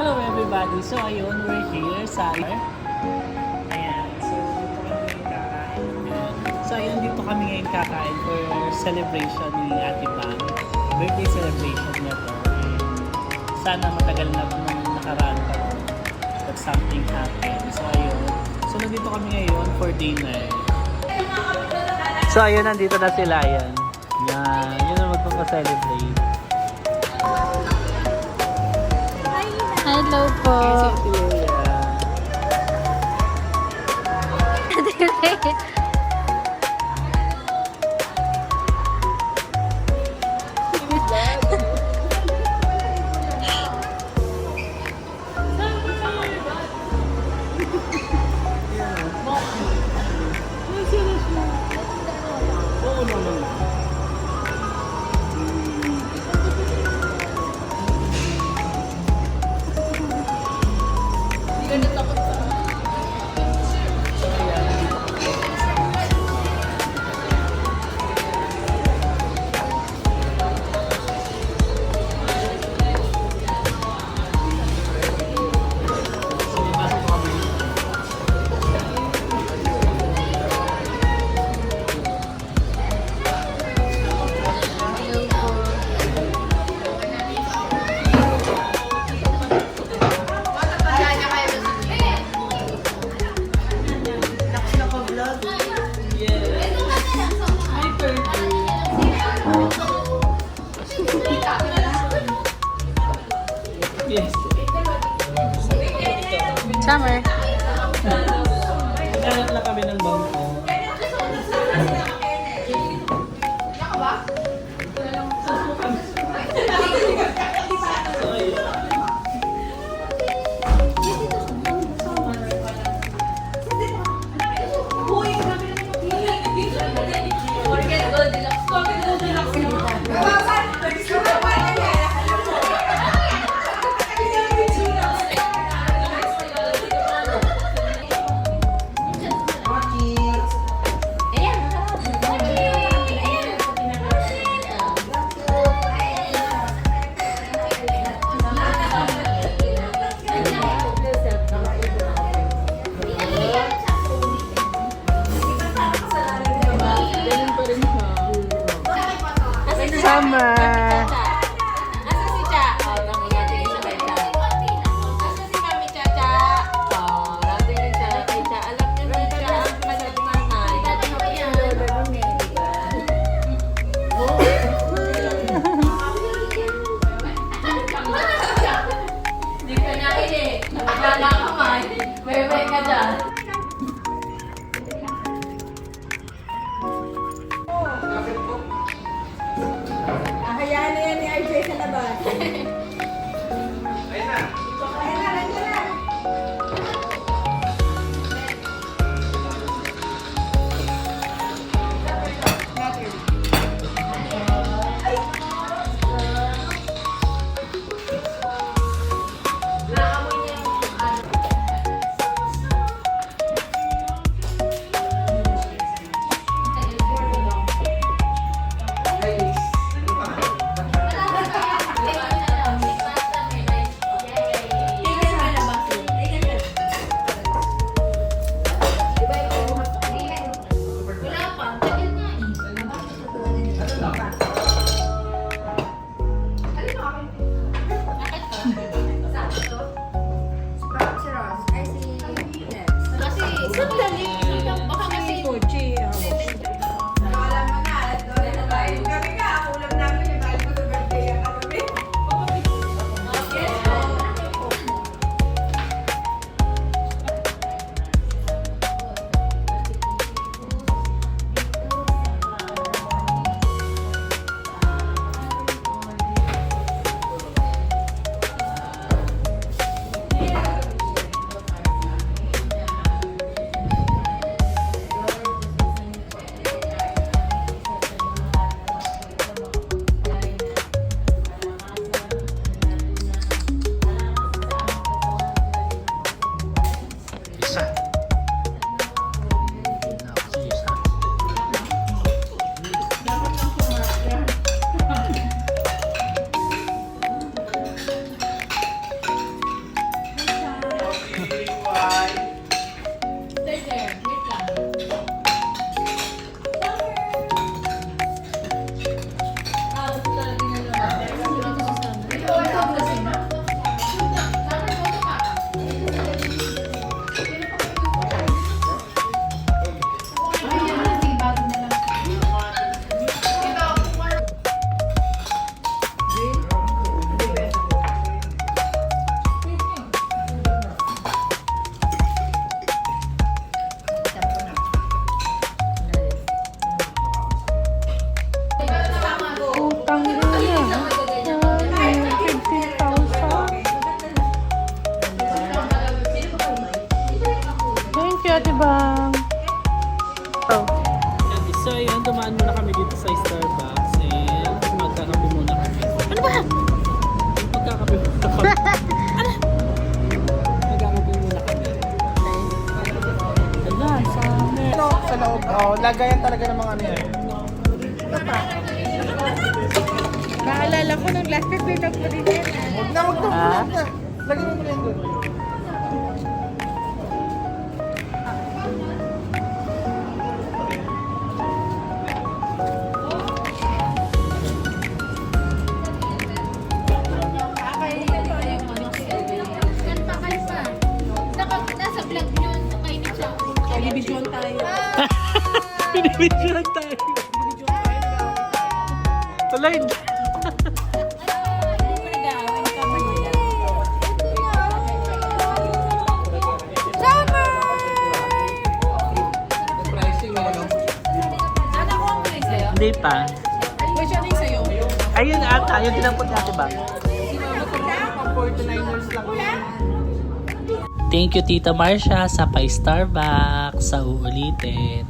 Hello everybody! So ayun, we're here sa... Ayan, so dito kami kakain. So ayun, dito kami ngayon kakain for celebration ni Ate Pam. Birthday celebration niya to. And sana matagal na nang nakaraan pa to. But something happened. So ayun, so nandito kami ngayon for dinner. So ayun, nandito na sila yan. Yan, yun ang magpapacelebrate. Hello po. Yes. Summer. Naghanap lang kami ng bangko. Summer. Asa si Cha? Oh, nangiyatin siya kay Cha. Asa si Mami Cha Cha? Oh, natingin siya kay Cha. Alam niyo na Cha, ang kanyang nanay. Dati mo yan. Hindi ka niya kinig. Nagkala ka man. May ka dyan. Hayaan na yan ni RJ sa labas. Sandali. Baka kasi Alam mo na, doon na tayo. Kami nga, ako ulam namin yung dahil ko sa birthday ang kagabi. Oo, lagayan talaga ng mga ano yan. Naalala ko nung last time pinag mo din yan. Huwag na. Lagyan mo muna yun doon. Nasa vlog nyo, kayo ni Cha. Television tayo. Binibidyoan tayo. Tuloy. Sana ko ang play sa'yo. Hindi pa. Which ano yung sa'yo? Ayun ata, yung tinampot natin ba? Pang 49ers lang. Thank you Tita Marcia sa pa-Starbucks sa uulitin.